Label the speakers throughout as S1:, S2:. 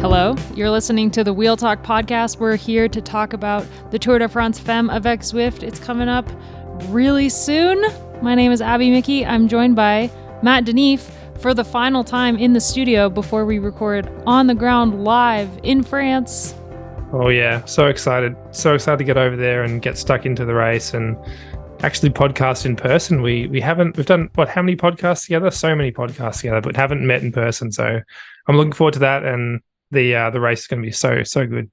S1: Hello, you're listening to the Wheel Talk podcast. We're here to talk about the Tour de France Femmes, avec Zwift. It's coming up really soon. My name is Abby Mickey. I'm joined by Matt Denif for the final time in the studio before we record on the ground live in France.
S2: Oh yeah, so excited. So excited to get over there and get stuck into the race and actually podcast in person. We've done how many podcasts together? So many podcasts together, but haven't met in person. So I'm looking forward to that, and the race is going to be so good.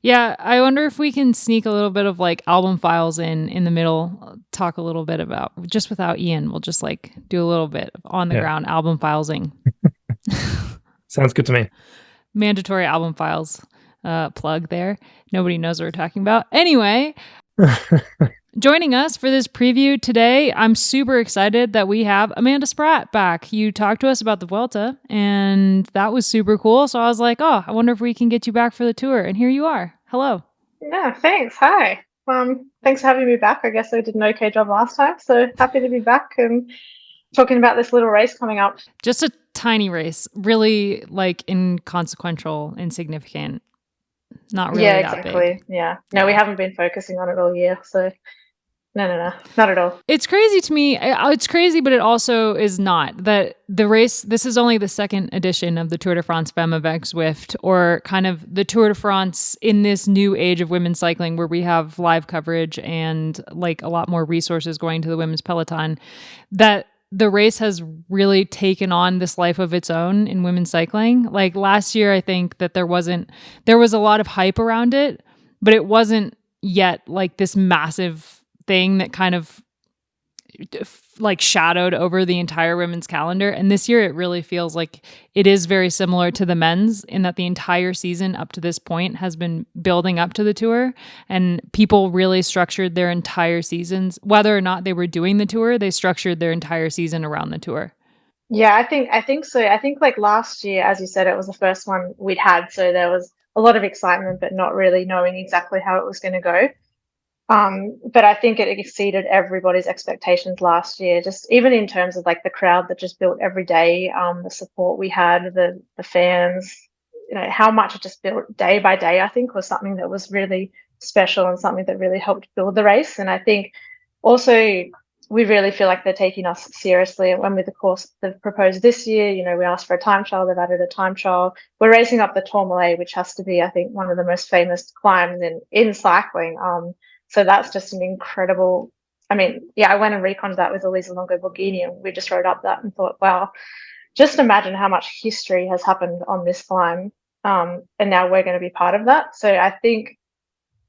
S1: Yeah, I wonder if we can sneak a little bit of like album files in the middle, talk a little bit about, just without Ian, we'll just like do a little bit of on the ground album filesing.
S2: Sounds good to me.
S1: Mandatory album files plug there. Nobody knows what we're talking about. Anyway, joining us for this preview today, I'm super excited that we have Amanda Spratt back. You talked to us about the Vuelta, and that was super cool. So I was like, oh, I wonder if we can get you back for the tour. And here you are. Hello.
S3: Yeah, thanks. Hi. Thanks for having me back. I guess I did an okay job last time, so happy to be back and talking about this little race coming up.
S1: Just a tiny race, really like inconsequential, insignificant. Not really that big.
S3: Yeah. No, we haven't been focusing on it all year, so no, not at all.
S1: It's crazy to me. It's crazy, but it also is not. That the race, this is only the second edition of the Tour de France Femmes avec Zwift, or kind of the Tour de France in this new age of women's cycling where we have live coverage and like a lot more resources going to the women's peloton, that the race has really taken on this life of its own in women's cycling. Like last year, I think that there was a lot of hype around it, but it wasn't yet like this massive thing that kind of like shadowed over the entire women's calendar. And this year it really feels like it is very similar to the men's in that the entire season up to this point has been building up to the tour, and people really structured their entire seasons, whether or not they were doing the tour, they structured their entire season around the tour.
S3: Yeah, I think so. I think like last year, as you said, it was the first one we'd had, so there was a lot of excitement, but not really knowing exactly how it was going to go. But I think it exceeded everybody's expectations last year, just even in terms of like the crowd that just built every day, the support we had, the fans, how much it just built day by day, I think was something that was really special and something that really helped build the race. And I think also we really feel like they're taking us seriously. And when with the course they've proposed this year, we asked for a time trial, they've added a time trial. We're racing up the Tourmalet, which has to be, I think, one of the most famous climbs in cycling. So that's just an incredible, I went and reconned that with Elisa Longo Borghini, and we just rode up that and thought, wow, just imagine how much history has happened on this climb. And now we're going to be part of that. So I think,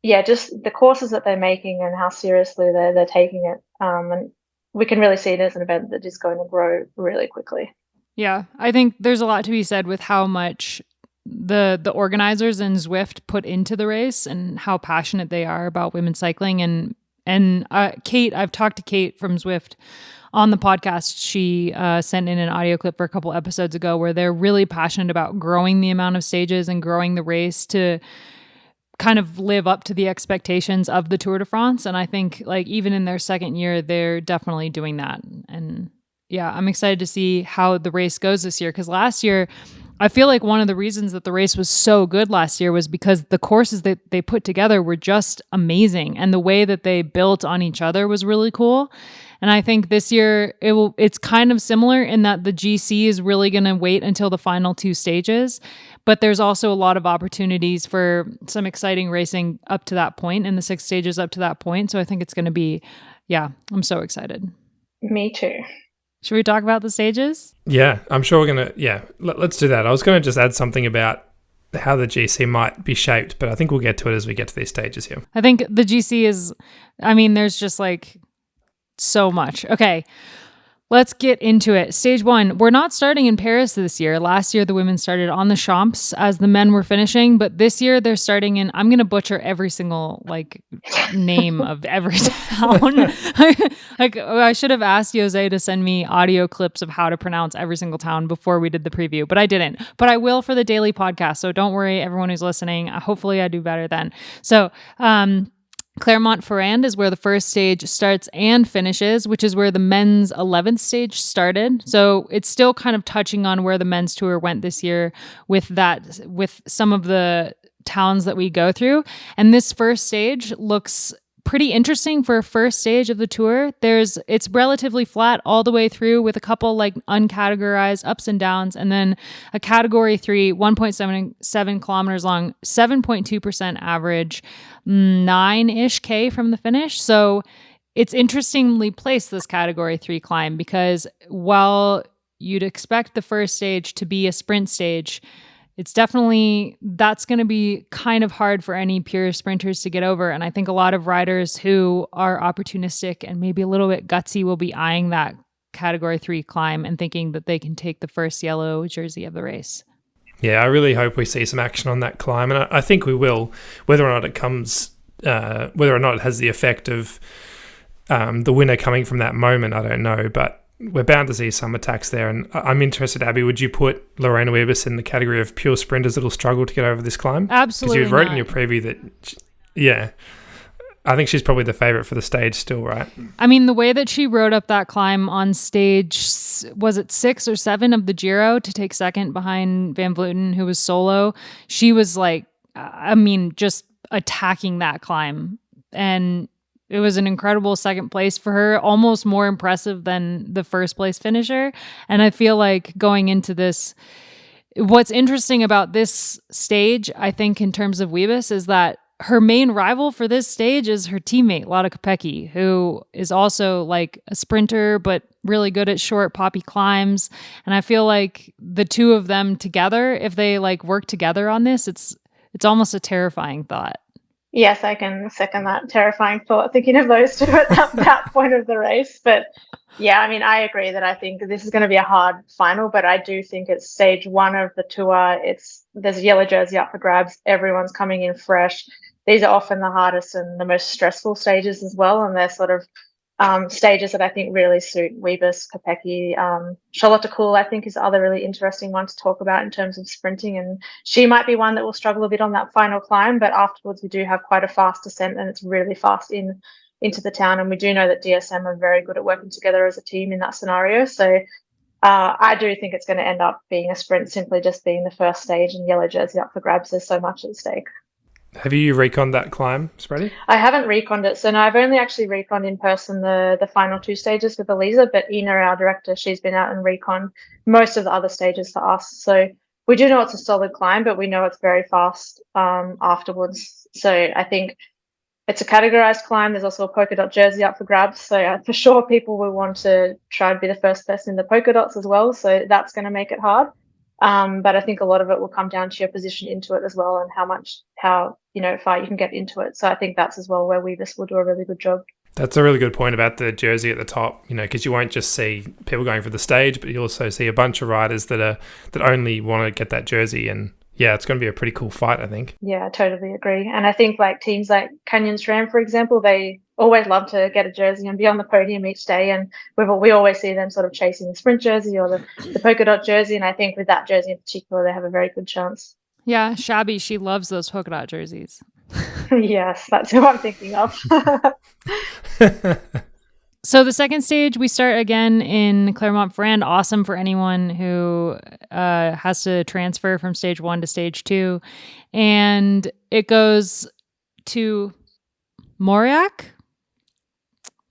S3: just the courses that they're making and how seriously they're taking it. And we can really see it as an event that is going to grow really quickly.
S1: Yeah, I think there's a lot to be said with how much the organizers and Zwift put into the race and how passionate they are about women's cycling. And Kate, I've talked to Kate from Zwift on the podcast. She sent in an audio clip for a couple episodes ago where they're really passionate about growing the amount of stages and growing the race to kind of live up to the expectations of the Tour de France. And I think like even in their second year, they're definitely doing that. And yeah, I'm excited to see how the race goes this year, because last year, I feel like one of the reasons that the race was so good last year was because the courses that they put together were just amazing. And the way that they built on each other was really cool. And I think this year it's kind of similar in that the GC is really going to wait until the final two stages. But there's also a lot of opportunities for some exciting racing up to that point, and the 6 stages up to that point. So I think it's going to be, I'm so excited.
S3: Me too.
S1: Should we talk about the stages?
S2: Yeah, I'm sure we're going to, let's do that. I was going to just add something about how the GC might be shaped, but I think we'll get to it as we get to these stages here.
S1: I think the GC is, there's just like so much. Okay, let's get into it. Stage 1, we're not starting in Paris this year. Last year, the women started on the Champs as the men were finishing, but this year they're starting in, I'm going to butcher every single name of every town. I should have asked Jose to send me audio clips of how to pronounce every single town before we did the preview, but I didn't. But I will for the daily podcast, so don't worry, everyone who's listening. Hopefully I do better then. So, Clermont-Ferrand is where the first stage starts and finishes, which is where the men's 11th stage started. So it's still kind of touching on where the men's tour went this year with some of the towns that we go through. And this first stage looks pretty interesting for a first stage of the tour. It's relatively flat all the way through with a couple like uncategorized ups and downs, and then a category 3, 1.77 kilometers long, 7.2% average, 9-ish K from the finish. So it's interestingly placed, this category 3 climb, because while you'd expect the first stage to be a sprint stage, that's going to be kind of hard for any pure sprinters to get over. And I think a lot of riders who are opportunistic and maybe a little bit gutsy will be eyeing that category 3 climb and thinking that they can take the first yellow jersey of the race.
S2: Yeah, I really hope we see some action on that climb. And I think we will, whether or not it has the effect of the winner coming from that moment, I don't know. But we're bound to see some attacks there. And I'm interested, Abby, would you put Lorena Wiebes in the category of pure sprinters that will struggle to get over this climb?
S1: Absolutely.
S2: Because you wrote in your preview that, I think she's probably the favourite for the stage still, right?
S1: I mean, the way that she rode up that climb on stage, was it 6 or 7 of the Giro to take second behind Van Vleuten, who was solo? She was like, just attacking that climb. And it was an incredible second place for her, almost more impressive than the first place finisher. And I feel like going into this, what's interesting about this stage, I think, in terms of Wiebes, is that her main rival for this stage is her teammate, Lotte Kopecky, who is also like a sprinter, but really good at short poppy climbs. And I feel like the two of them together, if they like work together on this, it's almost a terrifying thought.
S3: Yes, I can second that terrifying thought, thinking of those two at that point of the race. But yeah, I mean, I agree that I think this is going to be a hard final, but I do think it's stage 1 of the tour. There's a yellow jersey up for grabs. Everyone's coming in fresh. These are often the hardest and the most stressful stages as well. And they're sort of stages that I think really suit Wiebes, Kopecky. Charlotte Kool, I think, is the other really interesting one to talk about in terms of sprinting. And she might be one that will struggle a bit on that final climb, but afterwards we do have quite a fast descent and it's really fast into the town. And we do know that DSM are very good at working together as a team in that scenario. So I do think it's going to end up being a sprint, simply just being the first stage and yellow jersey up for grabs. There's so much at stake.
S2: Have you reconned that climb, Spratty?
S3: I haven't reconned it. So no, I've only actually reconned in person the final 2 stages with Elisa, but Ina, our director, she's been out and reconned most of the other stages for us. So we do know it's a solid climb, but we know it's very fast afterwards. So I think it's a categorized climb. There's also a polka dot jersey up for grabs. So for sure people will want to try and be the first person in the polka dots as well. So that's going to make it hard. But I think a lot of it will come down to your position into it as well, and how far you can get into it. So I think that's as well where Wiebes will do a really good job.
S2: That's a really good point about the jersey at the top, because you won't just see people going for the stage, but you also see a bunch of riders that only want to get that jersey. And yeah, it's going to be a pretty cool fight, I think.
S3: Yeah, I totally agree. And I think like teams like Canyon SRAM, for example, they always love to get a jersey and be on the podium each day. And we always see them sort of chasing the sprint jersey or the polka dot jersey. And I think with that jersey in particular, they have a very good chance.
S1: Yeah, Shabby, she loves those polka dot jerseys.
S3: Yes, that's who I'm thinking of.
S1: So the second stage, we start again in Clermont-Ferrand. Awesome for anyone who has to transfer from stage 1 to stage 2. And it goes to Mauriac.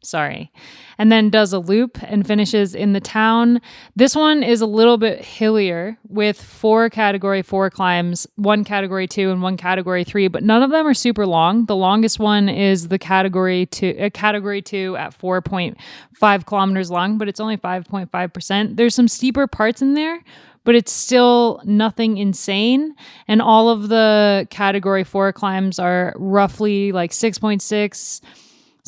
S1: Sorry. And then does a loop and finishes in the town. This one is a little bit hillier with 4 category 4 climbs, 1 category 2 and 1 category 3, but none of them are super long. The longest one is the category 2 at 4.5 kilometers long, but it's only 5.5%. There's some steeper parts in there, but it's still nothing insane. And all of the category 4 climbs are roughly like 6.6,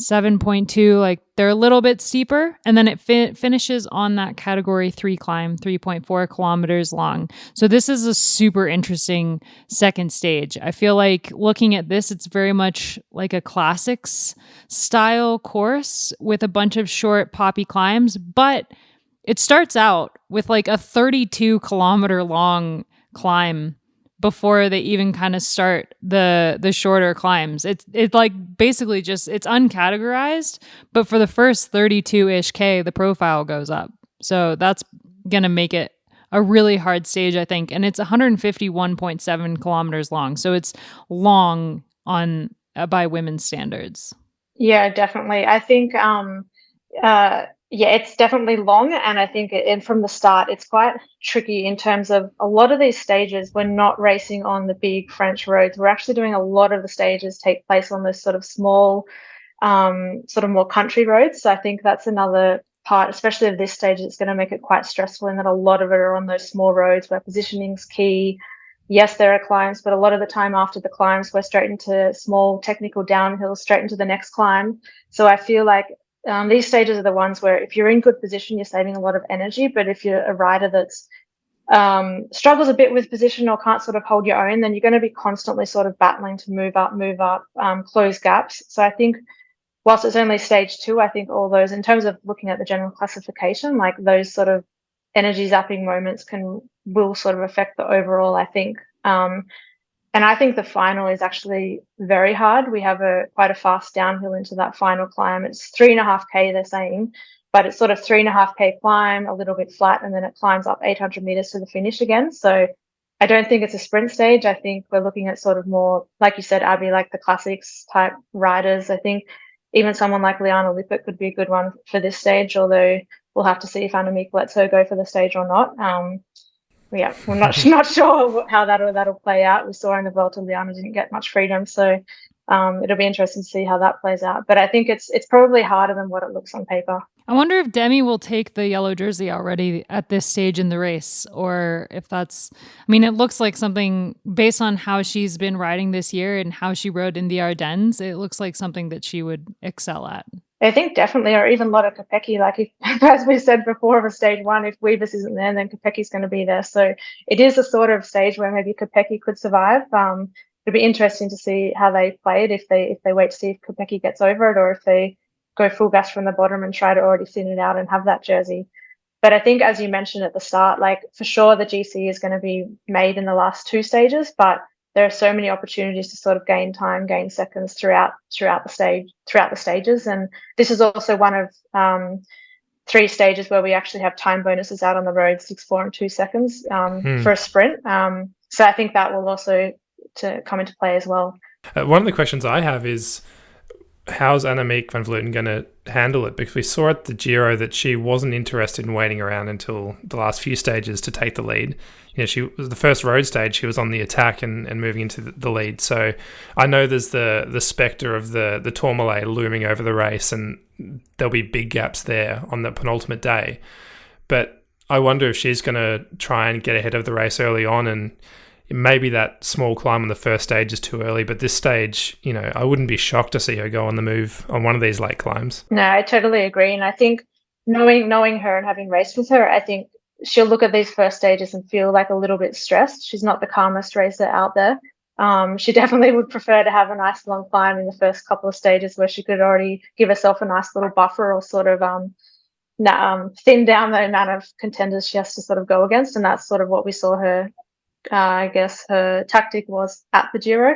S1: 7.2, like they're a little bit steeper. And then it finishes on that category 3 climb, 3.4 kilometers long. So this is a super interesting second stage. I feel like looking at this, it's very much like a classics style course with a bunch of short poppy climbs, but it starts out with like a 32 kilometer long climb before they even kind of start the shorter climbs. It's like basically just it's uncategorized, but for the first 32-ish K, the profile goes up. So that's gonna make it a really hard stage, I think. And it's 151.7 kilometers long. So it's long on by women's standards.
S3: Yeah, definitely. I think yeah, it's definitely long, and I think and from the start it's quite tricky in terms of a lot of these stages we're not racing on the big French roads. We're actually doing a lot of the stages take place on those sort of small sort of more country roads. So I think that's another part, especially of this stage, it's going to make it quite stressful in that a lot of it are on those small roads where positioning's key. Yes, there are climbs, but a lot of the time after the climbs, we're straight into small technical downhills, straight into the next climb. So I feel like these stages are the ones where if you're in good position, you're saving a lot of energy. But if you're a rider that's struggles a bit with position or can't sort of hold your own, then you're going to be constantly sort of battling to move up, close gaps. So I think whilst it's only stage 2, I think all those, in terms of looking at the general classification, like those sort of energy zapping moments will sort of affect the overall, I think. And I think the final is actually very hard. We have quite a fast downhill into that final climb. It's 3.5K, they're saying, but it's sort of 3.5K climb, a little bit flat, and then it climbs up 800 meters to the finish again. So I don't think it's a sprint stage. I think we're looking at sort of more, like you said, Abby, like the classics type riders. I think even someone like Liana Lippert could be a good one for this stage, although we'll have to see if Annemiek lets her go for the stage or not. Yeah, we're not sure how that'll play out. We saw in the Vuelta, Liana didn't get much freedom, so it'll be interesting to see how that plays out. But I think it's probably harder than what it looks on paper.
S1: I wonder if Demi will take the yellow jersey already at this stage in the race, or if that's, I mean, it looks like something based on how she's been riding this year and how she rode in the Ardennes, it looks like something that she would excel at.
S3: I think definitely, or even Lotte Kopecky, like if, as we said before of a stage 1, if Wiebes isn't there, then Kopecky's going to be there. So it is a sort of stage where maybe Kopecky could survive. It'll be interesting to see how they play it, if they wait to see if Kopecky gets over it, or if they go full gas from the bottom and try to already thin it out and have that jersey. But I think, as you mentioned at the start, like for sure the GC is going to be made in the last 2 stages, but there are so many opportunities to sort of gain time, gain seconds throughout the stages. And this is also one of 3 stages where we actually have time bonuses out on the road, 6, 4, and 2 seconds for a sprint. So I think that will also to come into play as well.
S2: One of the questions I have is, how's Annemiek van Vleuten going to handle it? Because we saw at the Giro that she wasn't interested in waiting around until the last few stages to take the lead. You know, she was the first road stage, she was on the attack and moving into the lead. So I know there's the spectre of the Tourmalet looming over the race, and there'll be big gaps there on the penultimate day. But I wonder if she's going to try and get ahead of the race early on, and maybe that small climb on the first stage is too early, but this stage, you know, I wouldn't be shocked to see her go on the move on one of these late climbs.
S3: No, I totally agree. And I think knowing her and having raced with her, I think she'll look at these first stages and feel like a little bit stressed. She's not the calmest racer out there. She definitely would prefer to have a nice long climb in the first couple of stages where she could already give herself a nice little buffer, or sort of thin down the amount of contenders she has to sort of go against. And that's sort of what we saw her, I guess her tactic was at the Giro.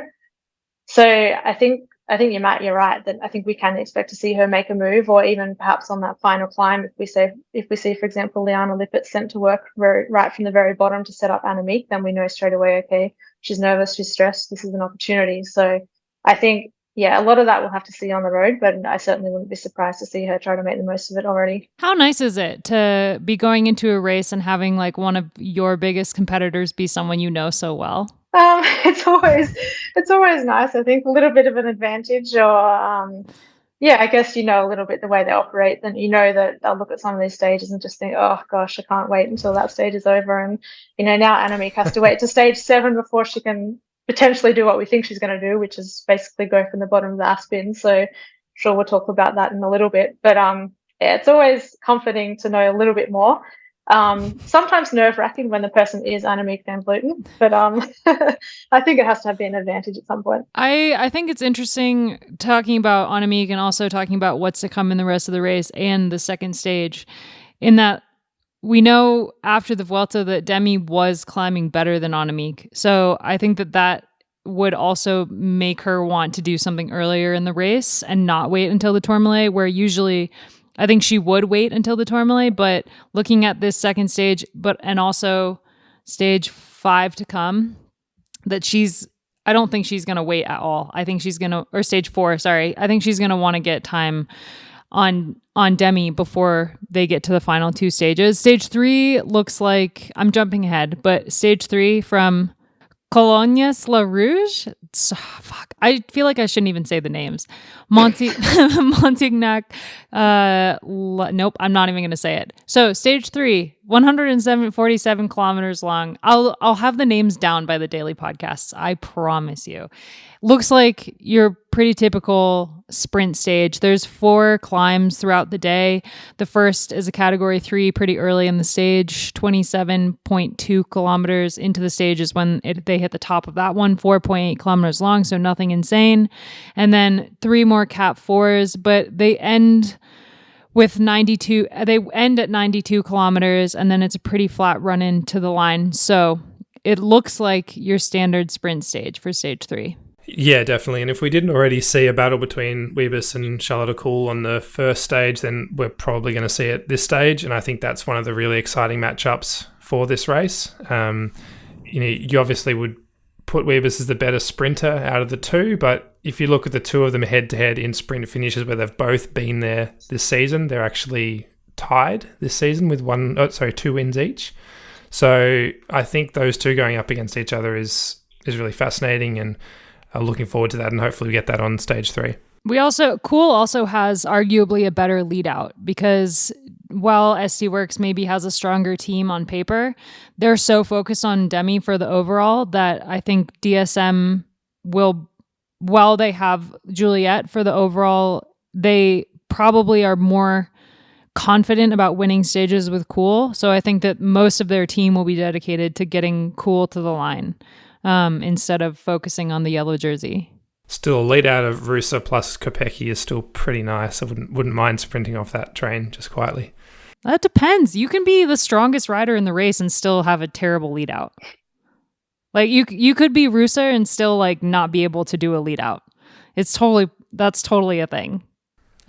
S3: So I think you're right, that I think we can expect to see her make a move, or even perhaps on that final climb, if we see, for example, Liana Lippert sent to work right from the very bottom to set up Annemiek, then we know straight away, okay, she's nervous, she's stressed, this is an opportunity. So I think, yeah, a lot of that we'll have to see on the road, but I certainly wouldn't be surprised to see her try to make the most of it already.
S1: How nice is it to be going into a race and having like one of your biggest competitors be someone you know so well?
S3: It's always nice. I think a little bit of an advantage, or yeah, I guess you know a little bit the way they operate. Then you know that they'll look at some of these stages and just think, oh gosh, I can't wait until that stage is over. And you know, now Annemiek has to wait to stage 7 before she can potentially do what we think she's going to do, which is basically go from the bottom of the Aspin. So I'm sure we'll talk about that in a little bit. But yeah, it's always comforting to know a little bit more. Sometimes nerve-wracking when the person is Annemiek van Vleuten, but I think it has to be an advantage at some point.
S1: I think it's interesting talking about Annemiek and also talking about what's to come in the rest of the race and the second stage, in that we know after the Vuelta that Demi was climbing better than Annemiek. So I think that would also make her want to do something earlier in the race and not wait until the Tourmalet, where usually I think she would wait until the Tourmalet. But looking at this second stage, and also stage 5 to come, I don't think she's going to wait at all. I think she's going to, or stage 4, sorry. I think she's going to want to get time on Demi before they get to the final 2 stages. Stage 3 looks like, I'm jumping ahead, but stage 3 from Colognes La Rouge. Fuck. I feel like I shouldn't even say the names. Montignac. Nope, I'm not even going to say it. So stage 3, 147 kilometers long. I'll have the names down by the daily podcasts. I promise you. Looks like your pretty typical sprint stage. There's 4 climbs throughout the day. The first is a category 3 pretty early in the stage. 27.2 kilometers into the stage is when they hit the top of that one. 4.8 kilometers long, so nothing insane. And then 3 more Cap 4s, but they end with 92. They end at 92 kilometers, and then it's a pretty flat run into the line. So it looks like your standard sprint stage for stage 3.
S2: Yeah, definitely. And if we didn't already see a battle between Wiebes and Charlotte Kool on the first stage, then we're probably going to see it this stage. And I think that's one of the really exciting matchups for this race. You obviously would put Wiebes as the better sprinter out of the two, but if you look at the two of them head-to-head in sprint finishes where they've both been there this season, they're actually tied this season with 2 wins each. So I think those two going up against each other is really fascinating, and looking forward to that, and hopefully we get that on stage 3.
S1: Kool also has arguably a better lead out, because while SD Works maybe has a stronger team on paper, they're so focused on Demi for the overall that I think DSM will, while they have Juliette for the overall, they probably are more confident about winning stages with Kool. So I think that most of their team will be dedicated to getting Kool to the line, instead of focusing on the yellow jersey.
S2: Still, a lead out of Rusa plus Kopecky is still pretty nice. I wouldn't mind sprinting off that train just quietly.
S1: That depends. You can be the strongest rider in the race and still have a terrible lead out. Like you could be Rusa and still like not be able to do a lead out. That's totally a thing.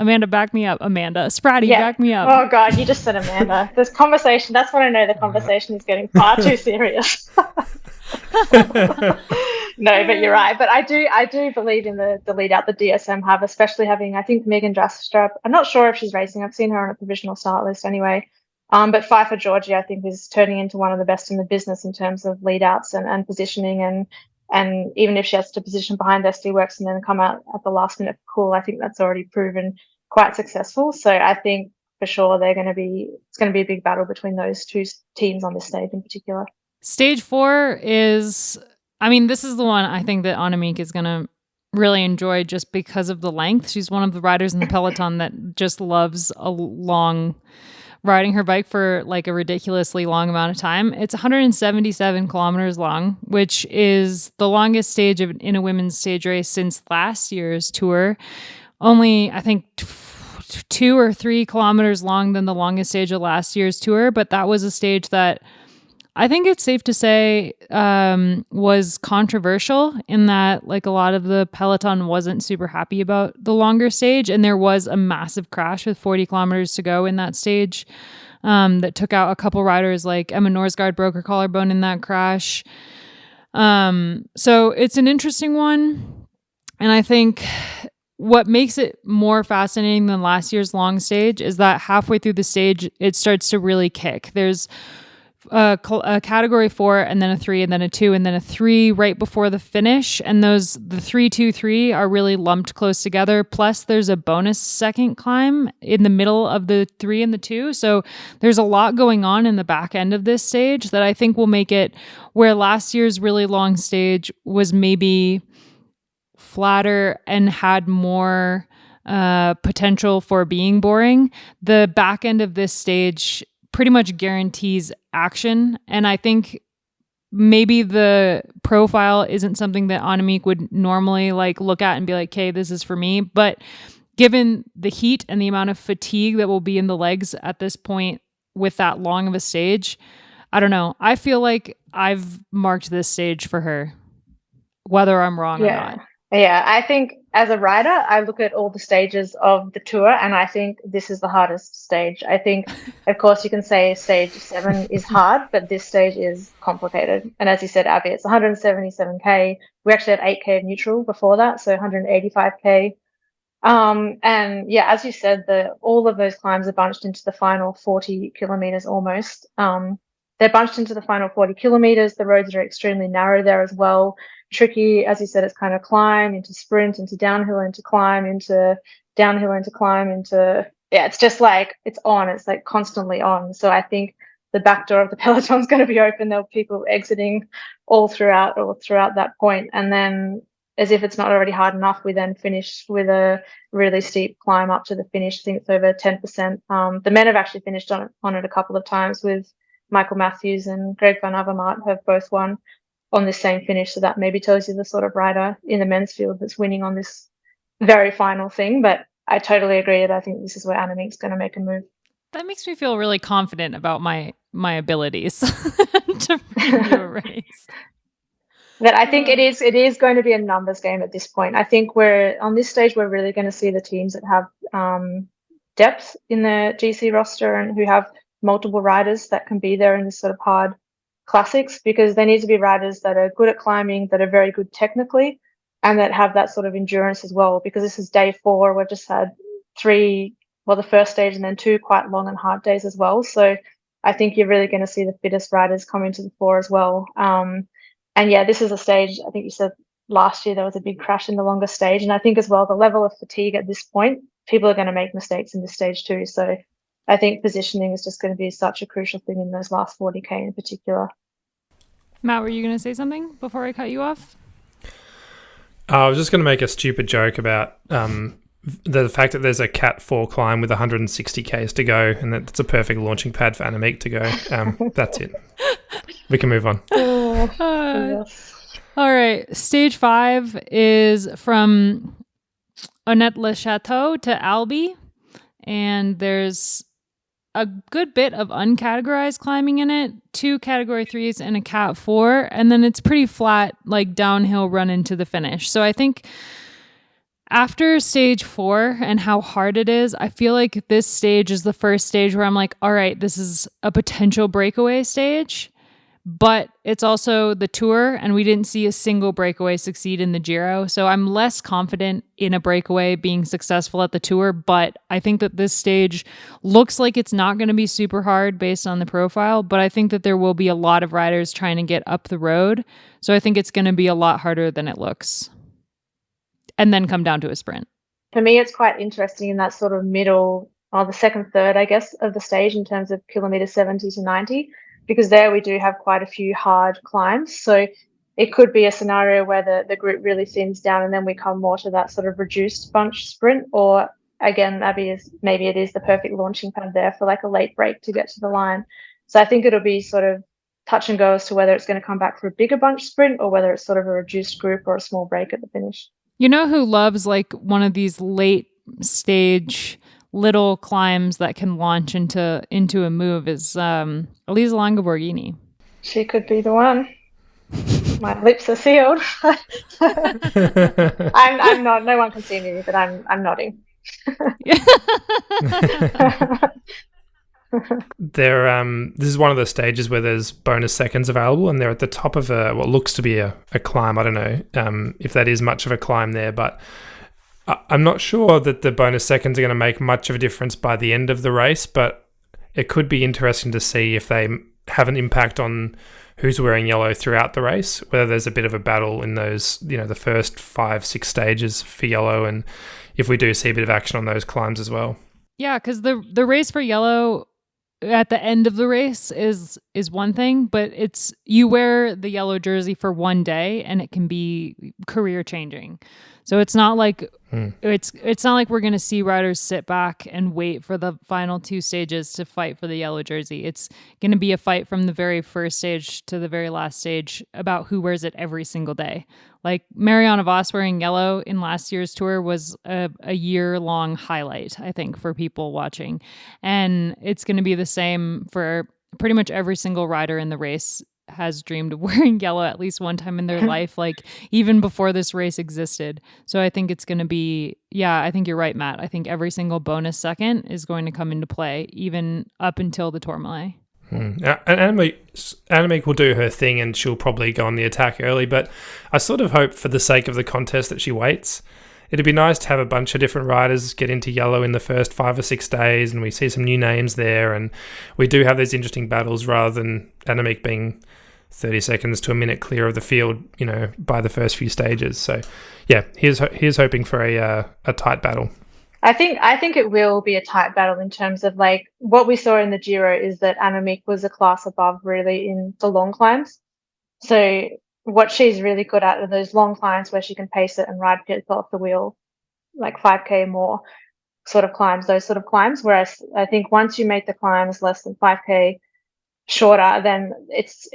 S1: Amanda, back me up. Amanda Spratty, back me up.
S3: Oh God, you just said Amanda. This conversation, that's when I know the conversation is getting far too serious. No, but you're right. But I do believe in the lead out the DSM have, especially having, I think, Megan Drastrup. I'm not sure if she's racing. I've seen her on a provisional start list anyway. But Pfeiffer Georgie, I think, is turning into one of the best in the business in terms of lead outs and positioning, and even if she has to position behind SD Works and then come out at the last minute for Kool, I think that's already proven quite successful. So I think for sure it's going to be a big battle between those two teams on this stage in particular.
S1: Stage 4 is, this is the one I think that Annemiek is going to really enjoy just because of the length. She's one of the riders in the peloton that just loves riding her bike for like a ridiculously long amount of time. It's 177 kilometers long, which is the longest stage in a women's stage race since last year's tour. Only, I think, 2 or 3 kilometers long than the longest stage of last year's tour, but that was a stage that I think it's safe to say was controversial in that like a lot of the peloton wasn't super happy about the longer stage, and there was a massive crash with 40 kilometers to go in that stage that took out a couple riders. Like Emma Norsgaard broke her collarbone in that crash. So it's an interesting one, and I think what makes it more fascinating than last year's long stage is that halfway through the stage it starts to really kick. There's a category 4 and then a 3 and then a 2 and then a 3 right before the finish, and the 3, 2, 3 are really lumped close together, plus there's a bonus second climb in the middle of the 3 and the 2. So there's a lot going on in the back end of this stage that I think will make it where last year's really long stage was maybe flatter and had more potential for being boring. The back end of this stage pretty much guarantees action. And I think maybe the profile isn't something that Annemiek would normally like look at and be like, okay, this is for me. But given the heat and the amount of fatigue that will be in the legs at this point with that long of a stage. I don't know. I feel like I've marked this stage for her, whether I'm wrong or not.
S3: Yeah, I think as a rider, I look at all the stages of the tour and I think this is the hardest stage. I think, of course, you can say stage 7 is hard, but this stage is complicated. And as you said, Abby, it's 177K. We actually had 8K of neutral before that, so 185K. And yeah, as you said, all of those climbs are bunched into the final 40 kilometers almost. They're bunched into the final 40 kilometers. The roads are extremely narrow there as well. Tricky, as you said, it's kind of climb into sprint, into downhill, into climb, into downhill, into climb, into, yeah, it's just like, it's on, it's like constantly on. So I think the back door of the peloton is going to be open. There'll be people exiting all throughout that point. And then, as if it's not already hard enough, we then finish with a really steep climb up to the finish. I think it's over 10%. The men have actually finished on it a couple of times, with Michael Matthews and Greg Van Avermaet have both won on this same finish. So that maybe tells you the sort of rider in the men's field that's winning on this very final thing. But I totally agree that I think this is where Annemiek's going to make a move.
S1: That makes me feel really confident about my abilities to preview a race.
S3: But I think it is going to be a numbers game at this point. I think on this stage, we're really going to see the teams that have depth in the GC roster and who have multiple riders that can be there in this sort of hard classics, because they need to be riders that are good at climbing, that are very good technically, and that have that sort of endurance as well, because this is day 4. We've just had 3, the first stage and then 2 quite long and hard days as well. So I think you're really going to see the fittest riders come into the fore as well. And yeah, this is a stage, I think you said last year there was a big crash in the longer stage. And I think as well, the level of fatigue at this point, people are going to make mistakes in this stage too. So I think positioning is just going to be such a crucial thing in those last 40K in particular.
S1: Matt, were you going to say something before I cut you off?
S2: I was just going to make a stupid joke about the fact that there's a Cat 4 climb with 160 Ks to go, and that's a perfect launching pad for Annemiek to go. That's it. We can move on.
S3: Yes.
S1: All right. Stage 5 is from Honnête-le-Château to Albi, and there's a good bit of uncategorized climbing in it, 2 category 3s and a cat 4, and then it's pretty flat, like downhill run into the finish. So I think after stage 4 and how hard it is, I feel like this stage is the first stage where I'm like, all right, this is a potential breakaway stage, but it's also the Tour, and we didn't see a single breakaway succeed in the Giro. So I'm less confident in a breakaway being successful at the Tour, but I think that this stage looks like it's not going to be super hard based on the profile, but I think that there will be a lot of riders trying to get up the road. So I think it's going to be a lot harder than it looks, and then come down to a sprint.
S3: For me, it's quite interesting in that sort of middle, or the second third, I guess, of the stage in terms of kilometer 70 to 90. Because there we do have quite a few hard climbs. So it could be a scenario where the group really thins down and then we come more to that sort of reduced bunch sprint. Or again, maybe it is the perfect launching pad there for like a late break to get to the line. So I think it'll be sort of touch and go as to whether it's going to come back for a bigger bunch sprint or whether it's sort of a reduced group or a small break at the finish.
S1: You know who loves like one of these late stage little climbs that can launch into a move is Elisa Longo Borghini.
S3: She could be the one. My lips are sealed. I'm not. No one can see me, but I'm nodding.
S2: This is one of the stages where there's bonus seconds available, and they're at the top of what looks to be a climb. I don't know if that is much of a climb there, but I'm not sure that the bonus seconds are going to make much of a difference by the end of the race, but it could be interesting to see if they have an impact on who's wearing yellow throughout the race, whether there's a bit of a battle in those, the first 5-6 stages for yellow, and if we do see a bit of action on those climbs as well. Yeah,
S1: because the race for yellow at the end of the race is one thing, but it's you wear the yellow jersey for one day and it can be career changing. So it's not like it's not like we're going to see riders sit back and wait for the final 2 stages to fight for the yellow jersey. It's going to be a fight from the very first stage to the very last stage about who wears it every single day. Like Marianne Vos wearing yellow in last year's tour was a year-long highlight, I think, for people watching. And it's going to be the same for pretty much every single rider in the race has dreamed of wearing yellow at least one time in their life, like even before this race existed. So I think it's going to be, I think you're right, Matt. I think every single bonus second is going to come into play, even up until the Tourmalet.
S2: And Annemiek will do her thing and she'll probably go on the attack early, but I sort of hope for the sake of the contest that she waits. It'd be nice to have a bunch of different riders get into yellow in the first 5 or 6 days, and we see some new names there, and we do have these interesting battles rather than Annemiek being 30 seconds to a minute clear of the field, by the first few stages. So, here's hoping for a tight battle.
S3: I think it will be a tight battle in terms of like what we saw in the Giro is that Annemiek was a class above really in the long climbs. So what she's really good at are those long climbs where she can pace it and ride people off the wheel, like 5K more sort of climbs, those sort of climbs. Whereas I think once you make the climbs less than 5K shorter, then it's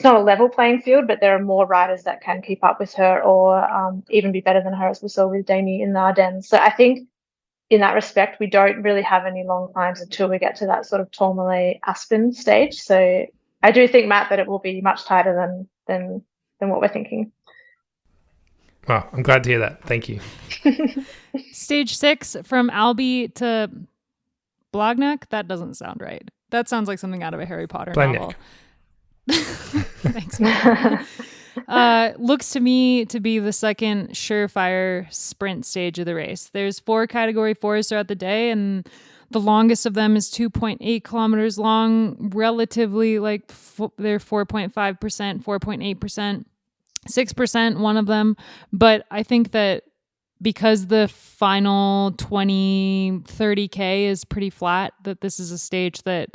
S3: not a level playing field, but there are more riders that can keep up with her or even be better than her, as we saw with Dami in the Ardennes. So I think in that respect, we don't really have any long climbs until we get to that sort of Tourmalet Aspen stage. So I do think, Matt, that it will be much tighter than what we're thinking.
S2: Well, I'm glad to hear that. Thank you.
S1: Stage 6 from Albi to Blagnac. That doesn't sound right. That sounds like something out of a Harry Potter novel. Thanks, man. Looks to me to be the second surefire sprint stage of the race. There's 4 category 4s throughout the day, and the longest of them is 2.8 kilometers long, relatively like they're 4.5%, 4.8%, 6%, one of them. But I think that because the final 20, 30K is pretty flat, that this is a stage that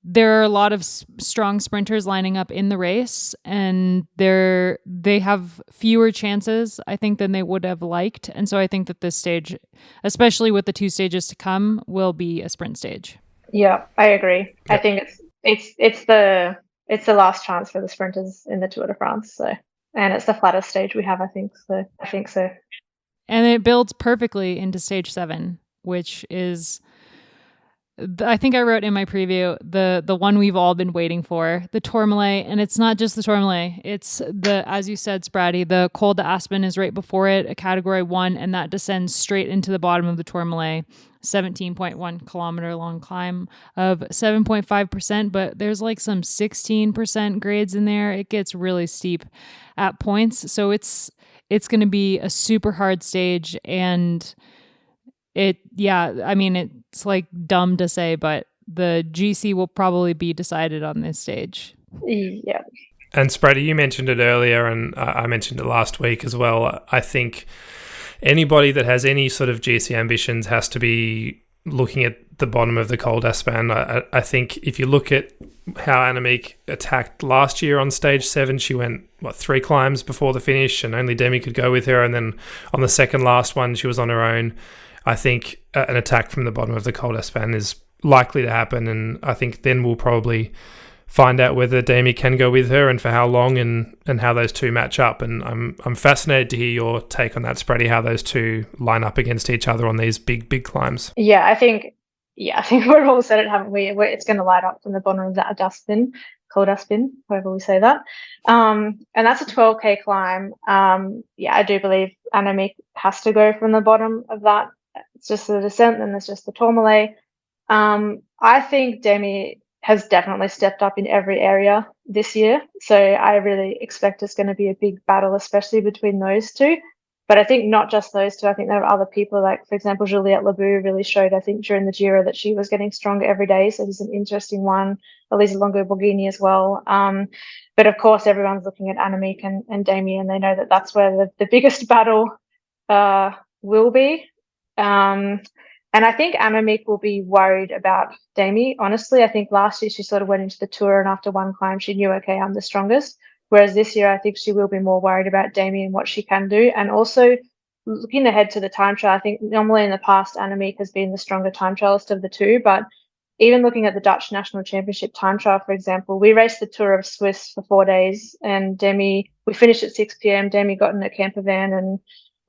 S1: there are a lot of strong sprinters lining up in the race, and they have fewer chances, I think, than they would have liked. And so I think that this stage, especially with the 2 stages to come, will be a sprint stage.
S3: Yeah, I agree. Yeah. I think it's the last chance for the sprinters in the Tour de France. So, and it's the flattest stage we have, I think so.
S1: And it builds perfectly into stage 7, which is, I think I wrote in my preview, the one we've all been waiting for, the Tourmalet. And it's not just the Tourmalet. It's as you said, Spratty, the Col d'Aspen is right before it, a category 1, and that descends straight into the bottom of the Tourmalet. 17.1 kilometer long climb of 7.5%, but there's like some 16% grades in there. It gets really steep at points. So it's going to be a super hard stage, and it's like dumb to say, but the GC will probably be decided on this stage.
S3: Yeah.
S2: And Spratty, you mentioned it earlier, and I mentioned it last week as well. I think anybody that has any sort of GC ambitions has to be looking at the bottom of the Col d'Aspen. I think if you look at how Annemiek attacked last year on stage 7, she went 3 climbs before the finish, and only Demi could go with her. And then on the second last one, she was on her own. I think an attack from the bottom of the Col d'Aspen is likely to happen, and I think then we'll probably find out whether Demi can go with her and for how long, and how those two match up. And I'm fascinated to hear your take on that, Spratty, how those two line up against each other on these big climbs.
S3: Yeah, I think we've all said it, haven't we? It's going to light up from the bottom of that Col d'Aspen, however we say that. And that's a 12K climb. I do believe Annemiek has to go from the bottom of that. It's just the descent, then there's just the Tourmalet. I think Demi has definitely stepped up in every area this year. So I really expect it's going to be a big battle, especially between those two. But I think not just those two. I think there are other people, like, for example, Juliette Lebeau really showed, I think, during the Giro that she was getting stronger every day. So there's an interesting one. Elisa Longo-Borghini as well. But of course, everyone's looking at Annemiek and Demi, and they know that that's where the biggest battle will be. And I think Annemiek will be worried about Demi. Honestly, I think last year she sort of went into the Tour, and after one climb, she knew, okay, I'm the strongest. Whereas this year, I think she will be more worried about Demi and what she can do. And also looking ahead to the time trial, I think normally in the past, Annemiek has been the stronger time trialist of the two, but even looking at the Dutch National Championship time trial, for example, we raced the Tour of Swiss for 4 days, and we finished at 6 p.m. Demi got in a camper van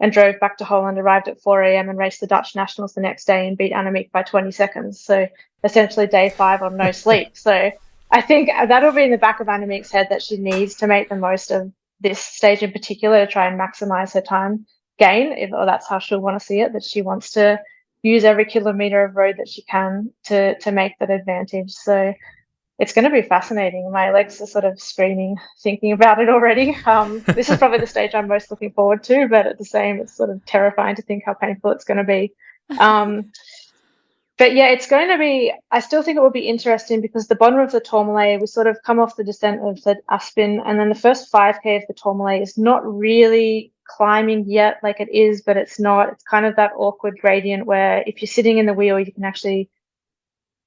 S3: and drove back to Holland, arrived at 4 a.m. and raced the Dutch Nationals the next day and beat Annemiek by 20 seconds. So essentially day 5 on no sleep. So I think that'll be in the back of Annemiek's head that she needs to make the most of this stage in particular to try and maximize her time gain, or that's how she'll want to see it, that she wants to use every kilometer of road that she can to make that advantage. So it's going to be fascinating. My legs are sort of screaming thinking about it already. This is probably the stage I'm most looking forward to, but at the same, it's sort of terrifying to think how painful it's going to be. But yeah, it's going to be, I still think it will be interesting because the bottom of the Tourmalet, we sort of come off the descent of the Aspen, and then the first 5K of the Tourmalet is not really climbing yet like it is, but it's not. It's kind of that awkward gradient where if you're sitting in the wheel, you can actually